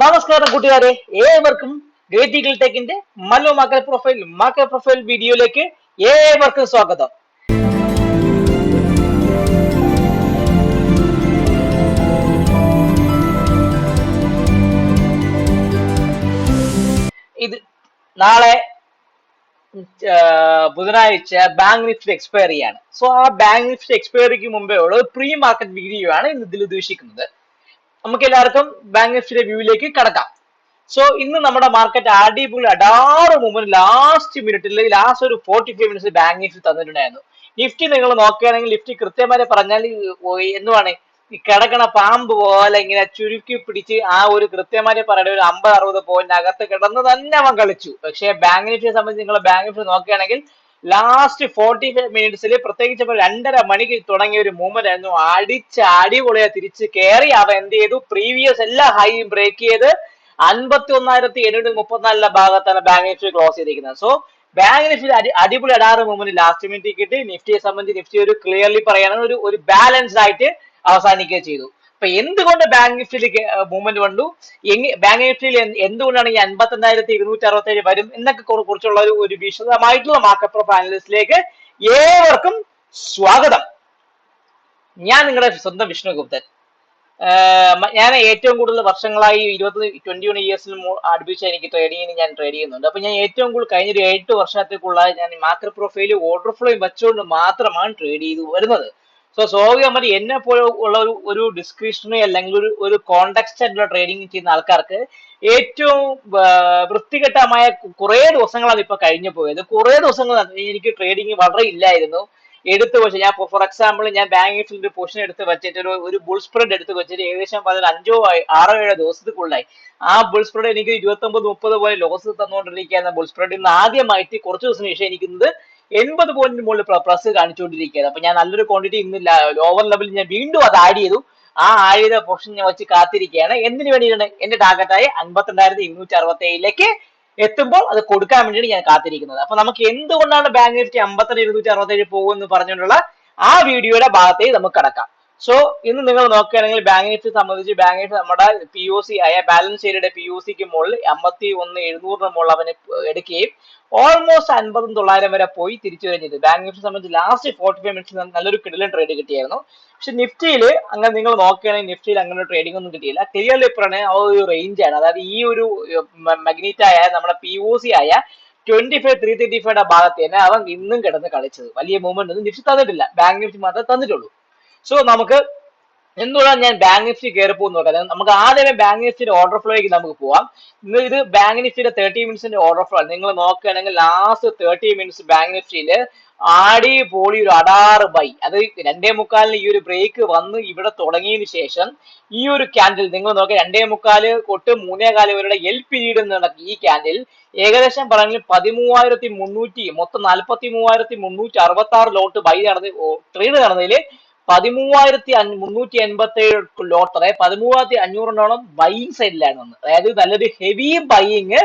നമസ്കാരം കൂട്ടുകാരെ, ഏവർക്കും ഗ്രേറ്റ് ഈഗിൾ ടെക്കിന്റെ മല്ലു മാർക്കറ്റ് പ്രൊഫൈൽ വീഡിയോയിലേക്ക് ഏവർക്കും സ്വാഗതം. ഇത് നാളെ ബുധനാഴ്ച ബാങ്ക് നിഫ്റ്റി എക്സ്പയർ ചെയ്യാണ്. സോ ആ ബാങ്ക് നിഫ്റ്റി എക്സ്പയറിക്ക് മുമ്പേ ഉള്ള പ്രീ മാർക്കറ്റ് വീഡിയോ ആണ് ഇന്ന് ഇതിൽ ഉദ്ദേശിക്കുന്നത്. നമുക്ക് എല്ലാവർക്കും ബാങ്ക് നിഫ്റ്റിയുടെ വ്യൂവിലേക്ക് കടക്കാം. സോ ഇന്ന് നമ്മുടെ മാർക്കറ്റ് അടിപൊളി അടാറ് മൂവ്മെന്റ് ലാസ്റ്റ് മിനിറ്റിൽ ലാസ്റ്റ് ഒരു 45 മിനിറ്റ്സ് ബാങ്ക് നിഫ്റ്റി തന്നിട്ടുണ്ടായിരുന്നു. നിഫ്റ്റി നിങ്ങൾ നോക്കുകയാണെങ്കിൽ നിഫ്റ്റി കൃത്യമായി പറഞ്ഞാൽ എന്തുവാണ് ഈ കിടക്കണ പാമ്പ് പോലെ ഇങ്ങനെ ചുരുക്കി പിടിച്ച് ആ ഒരു കൃത്യമായി പറയുന്ന ഒരു 50-60 പോയിന്റ് അകത്ത് കിടന്ന് തന്നെ അവൻ കളിച്ചു. പക്ഷേ ബാങ്ക് നിഫ്റ്റിയെ സംബന്ധിച്ച് നിങ്ങൾ ബാങ്ക് നിഫ്റ്റി നോക്കുകയാണെങ്കിൽ ലാസ്റ്റ് 45 മിനിറ്റ്സിൽ പ്രത്യേകിച്ച് 2:30 മണിക്ക് തുടങ്ങിയ ഒരു മൂവ്മെന്റ് ആയിരുന്നു. അടിപൊളിയെ തിരിച്ച് കയറി അവ എന്ത് ചെയ്തു, പ്രീവിയസ് എല്ലാ ഹൈയും ബ്രേക്ക് ചെയ്ത് 51,734 ഭാഗത്താണ് ബാങ്ക് നിഫ്റ്റി ക്ലോസ് ചെയ്തിരിക്കുന്നത്. സോ ബാങ്ക് നിഫ്റ്റി അടിപൊളി അടാറ് മൂവ്മെന്റ് ലാസ്റ്റ് മിനിറ്റ് കിട്ടി. നിഫ്റ്റിയെ സംബന്ധിച്ച് നിഫ്റ്റി ഒരു ക്ലിയർലി പറയുകയാണെങ്കിൽ ഒരു ബാലൻസ്ഡ് ആയിട്ട് അവസാനിക്കുകയും ചെയ്തു. അപ്പൊ എന്തുകൊണ്ട് ബാങ്ക് നിഫ്റ്റിയിലേക്ക് മൂവ്മെന്റ് വന്നു, ബാങ്ക് നിഫ്റ്റിയിൽ എന്തുകൊണ്ടാണ് ഈ 52,267 വരും എന്നൊക്കെ കുറിച്ചുള്ള ഒരു വിശദമായിട്ടുള്ള മാർക്കറ്റ് പ്രൊഫൈൽ അനാലിസിസിലേക്ക് ഏവർക്കും സ്വാഗതം. ഞാൻ നിങ്ങളുടെ സ്വന്തം വിഷ്ണു ഗുപ്തൻ. ഞാൻ ഏറ്റവും കൂടുതൽ വർഷങ്ങളായി 21 ഇയേഴ്സിൽ അടുപ്പിച്ച് എനിക്ക് ഞാൻ ട്രേഡ് ചെയ്യുന്നുണ്ട്. അപ്പൊ ഞാൻ ഏറ്റവും കൂടുതൽ കഴിഞ്ഞൊരു 8 വർഷത്തേക്കുള്ള ഞാൻ മാർക്കറ്റ് പ്രൊഫൈൽ ഓർഡർ ഫ്ലോയും വെച്ചുകൊണ്ട് മാത്രമാണ് ട്രേഡ് ചെയ്ത് വരുന്നത്. സോ സ്വാഭാവികമായിട്ട് എന്നെ പോലെ ഉള്ള ഒരു ഡിസ്ക്രിപ്ഷണറി അല്ലെങ്കിൽ ഒരു കോണ്ടെക്സ്റ്റ് ആയിട്ടുള്ള ട്രേഡിംഗ് ചെയ്യുന്ന ആൾക്കാർക്ക് ഏറ്റവും വൃത്തികെട്ടമായ കുറെ ദിവസങ്ങളാണ് ഇപ്പൊ കഴിഞ്ഞു പോയത്. കുറെ ദിവസങ്ങൾ എനിക്ക് ട്രേഡിങ് വളരെ ഇല്ലായിരുന്നു. എടുത്തു വെച്ച് ഞാൻ ഫോർ എക്സാമ്പിൾ ഞാൻ ബാങ്ക് നിഫ്റ്റിയുടെ പൊസിഷൻ എടുത്ത് വെച്ചിട്ട് ഒരു ബുൾ സ്പ്രെഡ് എടുത്ത് വെച്ചിട്ട് ഏകദേശം 5-6-7 ദിവസത്തിക്കുള്ളായി ആ ബുൾ സ്പ്രെഡ് എനിക്ക് 29-30 പോലെ ലോസ് തന്നുകൊണ്ടിരിക്കുകയായിരുന്നു. ബുൾ സ്പ്രെഡ് ഇന്ന് ആദ്യമായിട്ട് കുറച്ച് ദിവസം ശേഷം എനിക്കിന്നത് 80 പോയിന്റിന് മുകളിൽ പ്ലസ് കാണിച്ചുകൊണ്ടിരിക്കുകയാണ്. അപ്പൊ ഞാൻ നല്ലൊരു ക്വാണ്ടിറ്റി ഇന്ന് ലോവർ ലെവലിൽ ഞാൻ വീണ്ടും അത് ആഡ് ചെയ്തു. ആ ആഡ് ചെയ്ത പൊസിഷൻ ഞാൻ വെച്ച് കാത്തിരിക്കുകയാണ്. എന്തിനു വേണ്ടിയിട്ടാണ്? എന്റെ ടാർഗറ്റായി 52,267 എത്തുമ്പോൾ അത് കൊടുക്കാൻ വേണ്ടിയാണ് ഞാൻ കാത്തിരിക്കുന്നത്. അപ്പൊ നമുക്ക് എന്തുകൊണ്ടാണ് ബാങ്ക് നിഫ്റ്റി 52,267 പോകുമെന്ന് പറഞ്ഞുകൊണ്ടുള്ള ആ വീഡിയോയുടെ ഭാഗത്തേക്ക് നമുക്ക് കടക്കാം. സോ ഇന്ന് നിങ്ങൾ നോക്കുകയാണെങ്കിൽ ബാങ്ക് നിഫ്റ്റി സംബന്ധിച്ച് ബാങ്ക് നിഫ്റ്റി നമ്മുടെ POC ആയ ബാലൻസ് ഷീറ്റിന്റെ POCക്ക് മുകളിൽ 51,700 മുകളിൽ അവന് എടുക്കുകയും ഓൾമോസ്റ്റ് 50,900 വരെ പോയി തിരിച്ചു കഴിഞ്ഞത്. ബാങ്ക് നിഫ്റ്റി സംബന്ധിച്ച് ലാസ്റ്റ് 45 മിനിറ്റ്സ് നല്ലൊരു കിടിലൻ ട്രേഡ് കിട്ടിയായിരുന്നു. പക്ഷെ നിഫ്റ്റിയിൽ അങ്ങനെ നിങ്ങൾ നോക്കുകയാണെങ്കിൽ നിഫ്റ്റിയിൽ അങ്ങനെ ഒരു ട്രേഡിംഗ് ഒന്നും കിട്ടിയില്ല. ക്ലിയർലി പറഞ്ഞ ആ ഒരു റേഞ്ച് ആണ്, അതായത് ഈ ഒരു മാഗ്നറ്റ് ആയ നമ്മുടെ POC ആയ 25,335 ഭാഗത്ത് തന്നെ അവൻ ഇന്നും കിടന്ന് കളിച്ചത്. വലിയ മൂവ്മെന്റ് ഒന്നും നിഫ്റ്റി തന്നിട്ടില്ല, ബാങ്ക് നിഫ്റ്റി മാത്രമേ തന്നിട്ടുള്ളൂ. സോ നമുക്ക് എന്തുകൊണ്ടാണ് ഞാൻ ബാങ്ക് നിഫ്റ്റി കയറി പോകുന്ന നോക്കാം. നമുക്ക് ആദ്യമേ ബാങ്ക് നിഫ്റ്റിയുടെ ഓർഡർ ഫ്ലോയിലേക്ക് നമുക്ക് പോവാം. ഇത് ബാങ്ക് നിഫ്റ്റിയുടെ 30 മിനിറ്റ്സിന്റെ ഓർഡർ ഫ്ലോ നിങ്ങൾ നോക്കുകയാണെങ്കിൽ ലാസ്റ്റ് 30 മിനിറ്റ്സ് ബാങ്ക് നിഫ്റ്റിയില് അടിപൊളി ഒരു അടാറ് ബൈ, അത് 2:45 ഈ ഒരു ബ്രേക്ക് വന്ന് ഇവിടെ തുടങ്ങിയതിന് ശേഷം ഈ ഒരു ക്യാൻഡിൽ നിങ്ങൾ നോക്കുക 2:45 തൊട്ട് 3:15 വരെയുള്ള എൽ പീരീഡ് എന്നുള്ള ഈ ക്യാൻഡിൽ ഏകദേശം പറഞ്ഞാൽ 13,300 മൊത്തം 43,366 ലോട്ട് ബൈ നടന്ന് ട്രേഡ് നടന്നതിൽ 13,387 ലോട്ട്, അതായത് 13,500 ബൈയിങ് സൈഡിലാണ് വന്നത്. അതായത് നല്ലൊരു ഹെവി ബൈയിങ്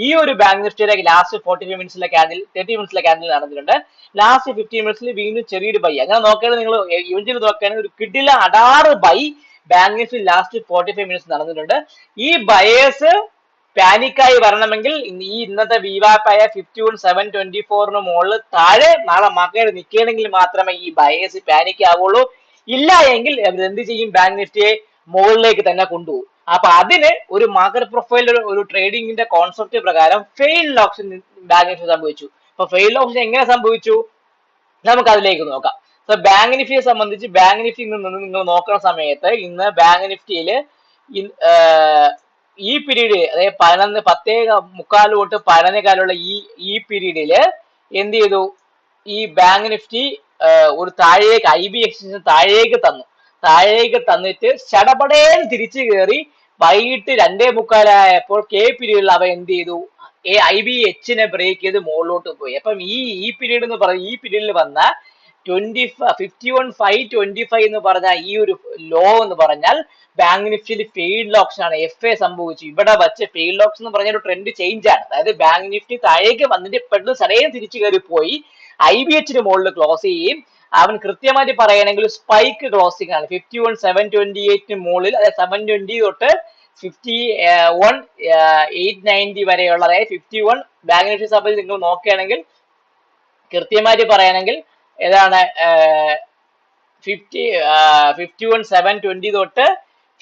ഈ ഒരു ബാങ്ക് നിഫ്റ്റിയുടെ ലാസ്റ്റ് 45 മിനിറ്റ്സിലെ ക്യാൻഡിൽ 30 മിനിറ്റ്സിലെ ക്യാൻഡിൽ നടന്നിട്ടുണ്ട്. ലാസ്റ്റ് 15 മിനിറ്റ്സിൽ വീണ്ടും ചെറിയൊരു ബൈ. അങ്ങനെ നോക്കുകയാണെങ്കിൽ നിങ്ങൾ ഇവന്റിൽ നോക്കുകയാണെങ്കിൽ ഒരു കിടില അടാറ് buy bank nifty last 45 minutes നടന്നിട്ടുണ്ട്. ഈ ബയേഴ്സ് പാനിക്കായി വരണമെങ്കിൽ ഈ ഇന്നത്തെ വിവാപ്പായ 51,724 മുകളിൽ താഴെ നാളെ മാർക്കറ്റ് നിൽക്കുകയാണെങ്കിൽ മാത്രമേ ഈ ബയേഴ്സ് പാനിക് ആവുള്ളൂ. ഇല്ല എങ്കിൽ അവർ എന്ത് ചെയ്യും, ബാങ്ക് നിഫ്റ്റിയെ മുകളിലേക്ക് തന്നെ കൊണ്ടുപോകും. അപ്പൊ അതിന് ഒരു മാർക്കറ്റ് പ്രൊഫൈൽ ഒരു ട്രേഡിംഗിന്റെ കോൺസെപ്റ്റ് പ്രകാരം ഫെയിൽഡ് ഓപ്ഷൻ ബാങ്ക് നിഫ്റ്റി സംഭവിച്ചു. അപ്പൊ ഫെയിൽഡ് ഓപ്ഷൻ എങ്ങനെ സംഭവിച്ചു നമുക്ക് അതിലേക്ക് നോക്കാം. സോ ബാങ്ക് നിഫ്റ്റിയെ സംബന്ധിച്ച് ബാങ്ക് നിഫ്റ്റി നിന്ന് നിങ്ങൾ നോക്കുന്ന സമയത്ത് ഇന്ന് ബാങ്ക് നിഫ്റ്റിയില് ഈ പീരീഡ് അതായത് 10:15 തൊട്ട് 11:15 ഈ പീരീഡില് എന്ത് ചെയ്തു, ഈ ബാങ്ക് നിഫ്റ്റി ഒരു താഴേക്ക് IB എക്സ്റ്റൻഷൻ താഴേക്ക് തന്നിട്ട് ചടപടേന്ന് തിരിച്ചു കയറി വൈകിട്ട് 2:45 ആയപ്പോൾ പീരീഡിൽ അവ എന്ത് ചെയ്തു, IBH ബ്രേക്ക് ചെയ്ത് മുകളിലോട്ട് പോയി. അപ്പം ഈ പീരീഡ് എന്ന് പറഞ്ഞ ഈ പീരീഡിൽ വന്ന 51,525 എന്ന് പറഞ്ഞാൽ ഈ ഒരു ലോ എന്ന് പറഞ്ഞാൽ ബാങ്ക് നിഫ്റ്റിയിൽ ഫെയിൽഡ് ഓപ്ഷൻ ആണ്, FA സംഭവിച്ചു. ഇവിടെ വെച്ച് ഫെയിൽഡ് ഓപ്ഷൻ എന്ന് പറഞ്ഞ ഒരു ട്രെൻഡ് ചേഞ്ച് ആണ്. അതായത് ബാങ്ക് നിഫ്റ്റി താഴേക്ക് വന്നിട്ട് പെട്ടെന്ന് സഡേന്ന് തിരിച്ചു കയറി പോയി IBH മുകളിൽ ക്ലോസ് ചെയ്യുകയും അവൻ കൃത്യമായിട്ട് പറയുകയാണെങ്കിൽ സ്പൈക്ക് ക്ലോസിംഗ് ആണ് 51,728 മുകളിൽ, അതായത് 720 തൊട്ട് 51,890 വരെയുള്ള, അതായത് 51 ബാങ്ക് നിഫ്റ്റി സംബന്ധിച്ച് നിങ്ങൾ നോക്കുകയാണെങ്കിൽ കൃത്യമായിട്ട് പറയുകയാണെങ്കിൽ ഏതാണ് 51,720 തൊട്ട്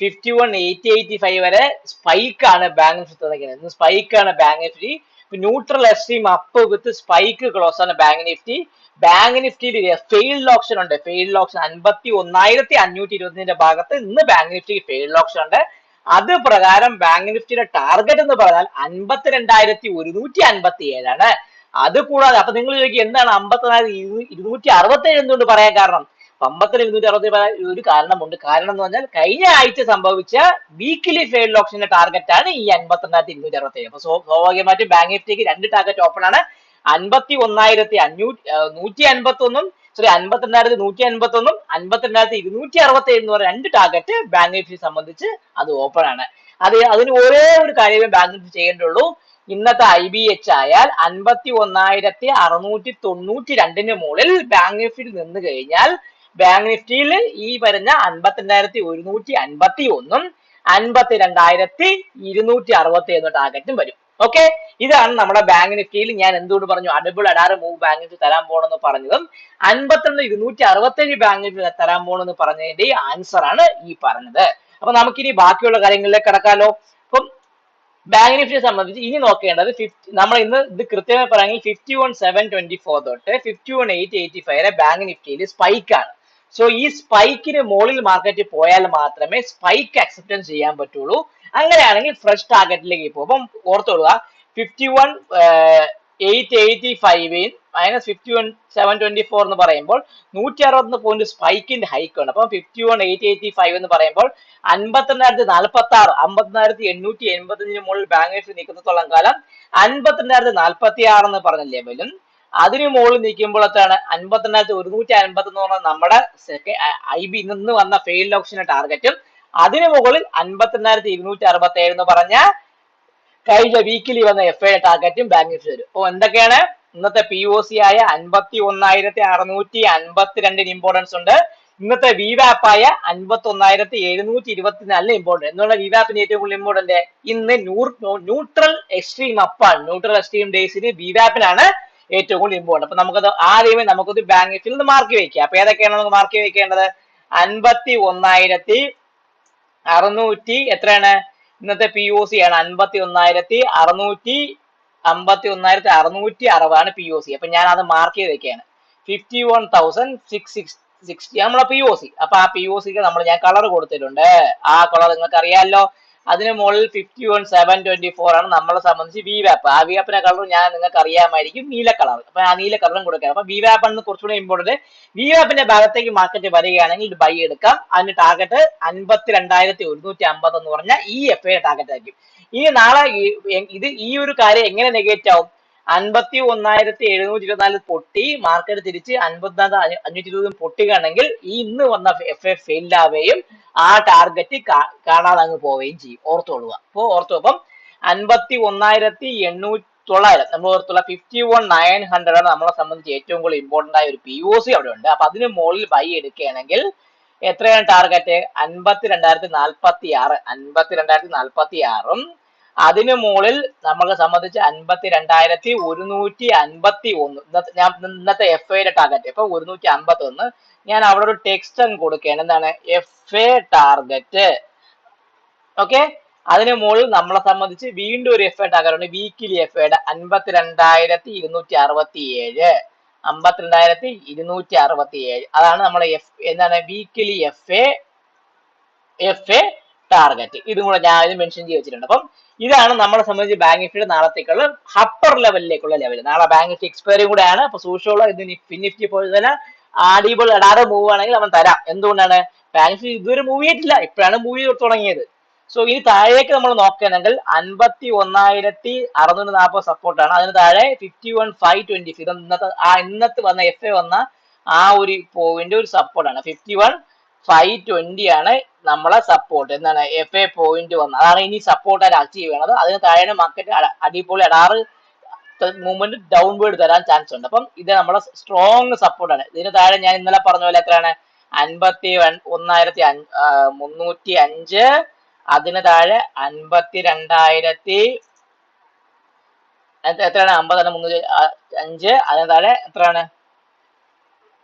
51,885 വരെ സ്പൈക്കാണ് ബാങ്ക് നിഫ്റ്റി തന്നിരിക്കുന്നത്. സ്പൈക്കാണ് bank nifty. Neutral extreme up with spike close ആണ് ബാങ്ക് നിഫ്റ്റി. ബാങ്ക് നിഫ്റ്റിയിൽ ഫെയിൽഡ് ഓപ്ഷൻ ഉണ്ട്. ഫെയിൽഡ് ഓപ്ഷൻ 51,520 ഭാഗത്ത് ഇന്ന് ബാങ്ക് നിഫ്റ്റി ഫെയിൽഡ് ഓപ്ഷൻ ഉണ്ട്. അത് പ്രകാരം ബാങ്ക് നിഫ്റ്റിയുടെ ടാർഗറ്റ് എന്ന് പറഞ്ഞാൽ 52,157 ആണ്. അത് കൂടാതെ അപ്പൊ നിങ്ങൾ ചോദിക്കും എന്താണ് 54,267 എന്തുകൊണ്ട് പറയാൻ കാരണം? 54,267 ഒരു കാരണമുണ്ട്. കാരണം എന്ന് പറഞ്ഞാൽ കഴിഞ്ഞ ആഴ്ച സംഭവിച്ച വീക്കിലി ഫെയിൽഡ് ഓപ്ഷന്റെ ടാർഗറ്റ് ആണ് ഈ 52,267. അപ്പൊ സ്വാഭാവികമായിട്ടും ബാങ്ക് നിഫ്റ്റിക്ക് രണ്ട് ടാർഗറ്റ് ഓപ്പൺ ആണ്. 51,151 സോറി 52,151 52,267 എന്ന് പറയുന്ന രണ്ട് ടാർഗറ്റ് ബാങ്ക് നിഫ്റ്റി സംബന്ധിച്ച് അത് ഓപ്പൺ ആണ്. അതിന് ഒരേ ഒരു കാര്യമേ ബാങ്ക് നിഫ്റ്റി ചെയ്യേണ്ടുള്ളൂ. ഇന്നത്തെ IBH ആയാൽ 51,692 മുകളിൽ ബാങ്ക് നിഫ്റ്റിയിൽ നിന്ന് കഴിഞ്ഞാൽ ബാങ്ക് നിഫ്റ്റിയിൽ ഈ പറഞ്ഞ 52,151 52,267 ടാർഗറ്റും വരും. ഓക്കെ, ഇതാണ് നമ്മുടെ ബാങ്ക് നിഫ്റ്റിയിൽ ഞാൻ എന്തുകൊണ്ട് പറഞ്ഞു അഡിബിൾ അഡാറ് മൂവ് ബാങ്ക് നിഫ്റ്റി തരാൻ പോകണമെന്ന് പറഞ്ഞതും 52,267 ബാങ്ക് നിഫ്റ്റി തരാൻ പോകണമെന്ന് പറഞ്ഞതിന്റെ ആൻസർ ആണ് ഈ പറഞ്ഞത്. അപ്പൊ നമുക്കിനി ബാക്കിയുള്ള കാര്യങ്ങളിലേക്ക് കടക്കാലോ. അപ്പം ബാങ്ക് നിഫ്റ്റിയെ സംബന്ധിച്ച് ഇനി നോക്കേണ്ടത് നമ്മൾ ഇന്ന് ഇത് കൃത്യമായി പറയുകയാണെങ്കിൽ 51,724 തൊട്ട് 51,885 വരെ ബാങ്ക് നിഫ്റ്റിയിൽ സ്പൈക്ക് ആണ്. സോ ഈ സ്പൈക്കിന് മുകളിൽ മാർക്കറ്റ് പോയാൽ മാത്രമേ സ്പൈക്ക് അക്സെപ്റ്റൻസ് ചെയ്യാൻ പറ്റുള്ളൂ. അങ്ങനെയാണെങ്കിൽ ഫ്രഷ് ടാർഗറ്റിലേക്ക് പോകും. അപ്പം ഓർത്തോളുക 51,885 മൈനസ് 51,724 എന്ന് പറയുമ്പോൾ 161 പോയിന്റ് സ്പൈക്കിന്റെ ഹൈക്ക് ഉണ്ട്. അപ്പം 51,885 എന്ന് പറയുമ്പോൾ 52,046 52,885 മുകളിൽ ബാങ്ക് നിഫ്റ്റി നിൽക്കുന്നത്തോളം കാലം 52,046 എന്ന് പറഞ്ഞ ലെവലും അതിന് മുകളിൽ നിൽക്കുമ്പോൾ എത്താണ് 52,150 എന്ന് പറഞ്ഞാൽ നമ്മുടെ IB നിന്ന് വന്ന ഫെയിൽഡ് ഓപ്ഷന്റെ ടാർഗറ്റും അതിന് മുകളിൽ 52,267 എന്ന് പറഞ്ഞ കഴിഞ്ഞ വീക്കിലി വന്ന FA ടാർഗറ്റും ബാങ്ക് നിഫ്റ്റി വരും. അപ്പൊ എന്തൊക്കെയാണ് ഇന്നത്തെ POC ആയ 51,652 ഇമ്പോർട്ടൻസ് ഉണ്ട്. ഇന്നത്തെ VWAP ആയ 51,724 ഇമ്പോർട്ടൻറ്റ്. എന്നുള്ള VWAPിന് ഏറ്റവും കൂടുതൽ ഇമ്പോർട്ടന്റ് ഇന്ന് ന്യൂട്രൽ എക്സ്ട്രീം അപ്പാണ്. ന്യൂട്രൽ എക്സ്ട്രീം ഡേയ്സിന് VWAPിനാണ് ഏറ്റവും കൂടുതൽ ഇമ്പോർട്ടന്റ്. അപ്പൊ നമുക്കത് ആദ്യമേ നമുക്കത് ബാങ്ക് നിഫ്റ്റിയിൽ നിന്ന് മാർക്ക് വെക്കാം. അപ്പൊ ഏതൊക്കെയാണ് നമുക്ക് മാർക്ക് വെക്കേണ്ടത്? 51,600 എത്രയാണ് ഇന്നത്തെ POC ആണ് 51,660 POC. അപ്പൊ ഞാൻ അത് മാർക്ക് ചെയ്ത് വെക്കുകയാണ്. 51,660 നമ്മളെ POC. അപ്പൊ ആ POCക്ക് ഞാൻ കളർ കൊടുത്തിട്ടുണ്ട്. ആ കളർ നിങ്ങൾക്ക് അറിയാമല്ലോ. അതിന് മുകളിൽ 51,724 ആണ് നമ്മളെ സംബന്ധിച്ച് VWAP. ആ VWAPിന്റെ കളർ ഞാൻ നിങ്ങൾക്ക് അറിയാമായിരിക്കും, നീല കളർ. അപ്പൊ ആ നീല കളറും കൊടുക്കുക. അപ്പൊ VWAP ആണ് കുറച്ചുകൂടി ഇമ്പോർട്ടന്റ്. VWAPിന്റെ ഭാഗത്തേക്ക് മാർക്കറ്റ് വരികയാണെങ്കിൽ ഇത് ബൈ എടുക്കാം. അതിന്റെ ടാർഗറ്റ് 52,150 എന്ന് പറഞ്ഞാൽ ഈ FA ടാർഗറ്റ് ആയിരിക്കും. ഇനി നാളെ ഇത് ഈ ഒരു കാര്യം എങ്ങനെ നെഗേറ്റ് ആവും? 51,724 പൊട്ടി മാർക്കറ്റ് തിരിച്ച് 54,520 പൊട്ടുകയാണെങ്കിൽ ഈ ഇന്ന് വന്ന FA ഫെയിൽ ആവുകയും ആ ടാർഗറ്റ് കാണാതെ അങ്ങ് പോവുകയും ചെയ്യും. ഓർത്തോളുക. അപ്പോൾ അപ്പം 51,800 നമ്മൾ ഓർത്തുള്ള 51,900 ആണ് നമ്മളെ സംബന്ധിച്ച് ഏറ്റവും കൂടുതൽ ഇമ്പോർട്ടന്റ് ആയ ഒരു POC അവിടെ ഉണ്ട്. അപ്പൊ അതിന് മുകളിൽ ബൈ എടുക്കുകയാണെങ്കിൽ എത്രയാണ് ടാർഗറ്റ്? 52,046 52,046 അതിന് മുകളിൽ നമ്മളെ സംബന്ധിച്ച് 52,151 ഇന്നത്തെ FA ടാർഗറ്റ്. ഇപ്പൊ 151 ഞാൻ അവിടെ ഒരു ടെക്സ്റ്റ് അങ്ങ് കൊടുക്കുകയാണ്. എന്താണ് FA ടാർഗറ്റ്? ഓക്കെ, അതിന് മുകളിൽ നമ്മളെ സംബന്ധിച്ച് വീണ്ടും ഒരു FA ടാർഗറ്റ് ഉണ്ട്. വീക്കിലി FAയുടെ 52,267 52,267 അതാണ് നമ്മളെ എന്താണ് വീക്കിലി FA ടാർഗറ്റ്. ഇതും കൂടെ ഞാൻ അതിന് മെൻഷൻ ചെയ്ത് വെച്ചിട്ടുണ്ട്. അപ്പം ഇതാണ് നമ്മളെ സംബന്ധിച്ച് ബാങ്ക് നിഫ്റ്റിയുടെ നാളത്തേക്കുള്ള അപ്പർ ലെവലിലേക്കുള്ള ലെവൽ. നാളെ ബാങ്ക് നിഫ്റ്റി എക്സ്പയറി കൂടെയാണ്. അപ്പൊ സൂക്ഷിച്ചുള്ള ഇത് നിഫ്റ്റി പോലെ തന്നെ ആഡിബിൾ അടാറ് മൂവ് ആണെങ്കിൽ അവൻ തരാം. എന്തുകൊണ്ടാണ്? ബാങ്ക് നിഫ്റ്റി ഇതുവരെ മൂവ് ചെയ്തിട്ടില്ല, ഇപ്പോഴാണ് മൂവ് ചെയ്ത് തുടങ്ങിയത്. സോ ഇനി താഴേക്ക് നമ്മൾ നോക്കുകയാണെങ്കിൽ 51,640 സപ്പോർട്ടാണ്. അതിന് താഴെ 51,520 ഇന്നത്തെ വന്ന FA വന്ന ആ ഒരു പോയിന്റ് ഒരു സപ്പോർട്ടാണ്. 51,520 ആണ് നമ്മളെ സപ്പോർട്ട്. എന്താണ് FA പോയിന്റ് വന്നത്, അതാണ് ഇനി സപ്പോർട്ടായിട്ട് അച്ചീവ് ചെയ്യണത്. അതിന് താഴെ മാർക്കറ്റ് അടിപൊളി അടാറ് മൂവ്മെന്റ് ഡൗൺവേർഡ് തരാൻ ചാൻസ് ഉണ്ട്. അപ്പം ഇത് നമ്മളെ സ്ട്രോങ് സപ്പോർട്ടാണ്. ഇതിന് താഴെ ഞാൻ ഇന്നലെ പറഞ്ഞ പോലെ എത്രയാണ് 51,305 അതിന് താഴെ 52,000 എത്രയാണ്? 50,305. അതിന് താഴെ എത്രയാണ്?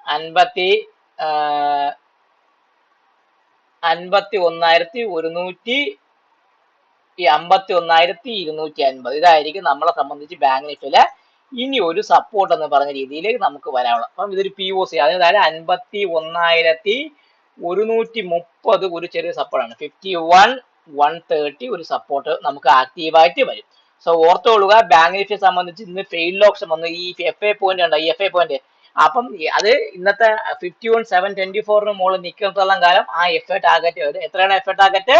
51,250. ഇതായിരിക്കും നമ്മളെ സംബന്ധിച്ച് ബാങ്ക് നിഫ്റ്റിയിലെ ഇനി ഒരു സപ്പോർട്ട് എന്ന് പറഞ്ഞ രീതിയിലേക്ക് നമുക്ക് വരാനുള്ളത്. അപ്പം ഇതൊരു POC, അതിന് താഴെ 51,130 ഒരു ചെറിയ സപ്പോർട്ടാണ്. 51,130 ഒരു സപ്പോർട്ട് നമുക്ക് ആക്റ്റീവായിട്ട് വരും. സോ ഓർത്തോളുക, ബാങ്ക് നിഫ്റ്റിയെ സംബന്ധിച്ച് ഇന്ന് ഫെയിൽഡ് ഓപ്ഷൻ വന്നു. ഈ FA പോയിന്റ് ഉണ്ടോ? ഈ FA പോയിന്റ്, അപ്പം അത് ഇന്നത്തെ 51,724 മുകളിൽ നിൽക്കുന്നിടത്തോളം കാലം ആ FA ടാർഗറ്റ് വരും. എത്രയാണ് FA ടാർഗറ്റ്?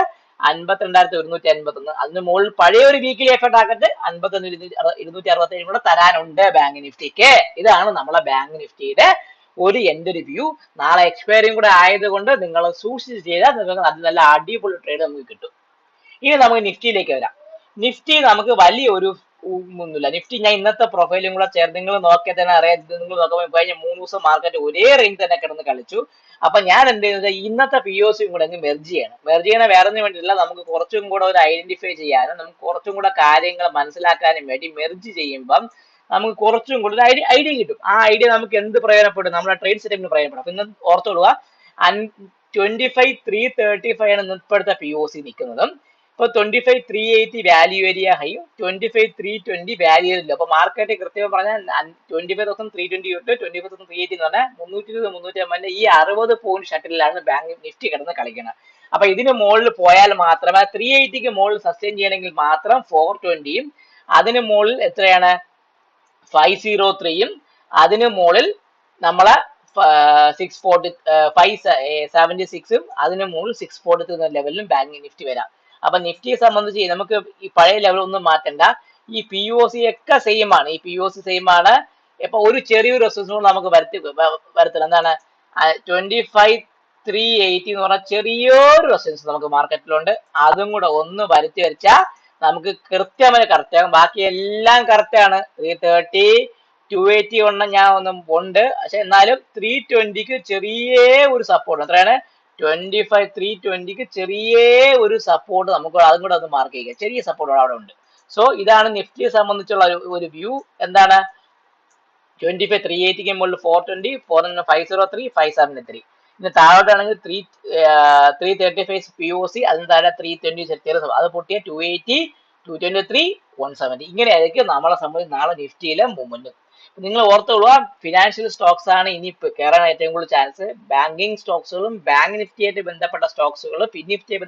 52,151. അതിന് മുകളിൽ പഴയ ഒരു വീക്കിലി FA ടാർഗറ്റ് 51,267 കൂടെ തരാനുണ്ട് ബാങ്ക് നിഫ്റ്റിക്ക്. ഇതാണ് നമ്മളെ ബാങ്ക് നിഫ്റ്റിയുടെ ഒരു എന്റെ ഒരു വ്യൂ. നാളെ എക്സ്പയറിയും കൂടെ ആയതുകൊണ്ട് നിങ്ങൾ സൂക്ഷിച്ച് ചെയ്താൽ നിങ്ങൾക്ക് അത് നല്ല അടിപൊളി ട്രേഡ് നമുക്ക് കിട്ടും. ഇനി നമുക്ക് നിഫ്റ്റിയിലേക്ക് വരാം. നിഫ്റ്റി നമുക്ക് വലിയൊരു ഒന്നുമില്ല. നിഫ്റ്റി ഞാൻ ഇന്നത്തെ പ്രൊഫൈലും കൂടെ ചേർത്ത് നിങ്ങൾ നോക്കിയാൽ തന്നെ അറിയാം. നിങ്ങൾ നോക്കുമ്പോൾ കഴിഞ്ഞ 3 ദിവസം മാർക്കറ്റ് ഒരേ റേഞ്ച് തന്നെ കിടന്ന് കളിച്ചു. അപ്പൊ ഞാൻ എന്ത് ചെയ്യുന്നത്, ഇന്നത്തെ POC കൂടെ അങ്ങ് മെർജ് ചെയ്യണം. മെർജ് ചെയ്യണ വേറെ ഒന്നും വേണ്ടിയില്ല, നമുക്ക് കുറച്ചും കൂടെ ഒരു ഐഡന്റിഫൈ ചെയ്യാനും നമുക്ക് കുറച്ചും കൂടെ കാര്യങ്ങൾ മനസ്സിലാക്കാനും വേണ്ടി മെർജ് ചെയ്യുമ്പം നമുക്ക് കുറച്ചും കൂടെ ഒരു ഐഡിയ കിട്ടും. ആ ഐഡിയ നമുക്ക് എന്ത് പ്രയോജനപ്പെടും? നമ്മുടെ ട്രേഡ് സെറ്റപ്പിന് പ്രയോജനപ്പെടും. അപ്പൊ ഇന്ന് ഓർത്തോളുക, 25,335 ആണ് ഇപ്പോഴത്തെ POC നിൽക്കുന്നതും. ഇപ്പൊ 25,380 വാല്യൂ ഏരിയ ഹൈയും 25,320 വാല്യൂ ഏരിയ. അപ്പൊ മാർക്കറ്റ് കൃത്യം പറഞ്ഞാൽ 25,320 തൊട്ട് 25,380 എന്ന് പറഞ്ഞാൽ 320-350 ഈ 60 പോയിന്റ് ഷട്ടിലാണ് ബാങ്ക് നിഫ്റ്റി കിടന്ന് കളിക്കുന്നത്. അപ്പൊ ഇതിന് മുകളിൽ പോയാൽ മാത്രമേ 380ക്ക് മുകളിൽ സസ്റ്റെയിൻ ചെയ്യണമെങ്കിൽ മാത്രം 420യും അതിന് മുകളിൽ എത്രയാണ് 503യും അതിന് മുകളിൽ നമ്മളെ 576ഉം അതിന് മുകളിൽ 643 ലെവലിലും ബാങ്ക് നിഫ്റ്റി വരാം. അപ്പൊ നിഫ്റ്റിയെ സംബന്ധിച്ച് നമുക്ക് ഈ പഴയ ലെവൽ ഒന്നും മാറ്റണ്ട. ഈ POC ഒക്കെ സെയിം ആണ്. ഈ POC സെയിം ആണ്. ഇപ്പൊ ഒരു ചെറിയൊരു റെസിസ്റ്റൻസ് നമുക്ക് വരുത്തണം. എന്താണ് 25,380 എന്ന് പറഞ്ഞാൽ ചെറിയൊരു റെസിസ്റ്റൻസ് നമുക്ക് മാർക്കറ്റിലുണ്ട്. അതും കൂടെ ഒന്ന് വരുത്തി വരച്ചാൽ നമുക്ക് കൃത്യമായി കറക്റ്റ് ആകും. ബാക്കി എല്ലാം കറക്റ്റ് ആണ്. 330 280 ഞാൻ ഒന്നും ഉണ്ട്. പക്ഷെ എന്നാലും 320ക്ക് ചെറിയ ഒരു സപ്പോർട്ട്. എത്രയാണ്? 25,320ക്ക് ചെറിയ ഒരു സപ്പോർട്ട് നമുക്ക് അതും കൂടെ ഒന്ന് മാർക്ക് ചെയ്യുക. ചെറിയ സപ്പോർട്ട് അവിടെ ഉണ്ട്. സോ ഇതാണ് നിഫ്റ്റിയെ സംബന്ധിച്ചുള്ള ഒരു വ്യൂ. എന്താണ്? 25,380ക്ക് മുകളിൽ 420, 503, 573. ഇനി താഴോട്ടാണെങ്കിൽ 335 POC, അതിന് താഴെ 320 ചെറിയ അത് പൊട്ടിയ 280, 223, 170. ഇങ്ങനെയായിരിക്കും നമ്മളെ സംബന്ധിച്ച് നാളെ നിഫ്റ്റിയിലെ മൂവ്മെന്റ്. നിങ്ങൾ ഓർത്തുകൊള്ളുക, ഫിനാൻഷ്യൽ സ്റ്റോക്സ് ആണ് ഇനി കയറാൻ ഏറ്റവും കൂടുതൽ ചാൻസ്. ബാങ്കിങ് സ്റ്റോക്സുകളും ബാങ്ക് നിഫ്റ്റിയായിട്ട് ബന്ധപ്പെട്ട സ്റ്റോക്സുകളും, ഫിൻ നിഫ്റ്റിയെ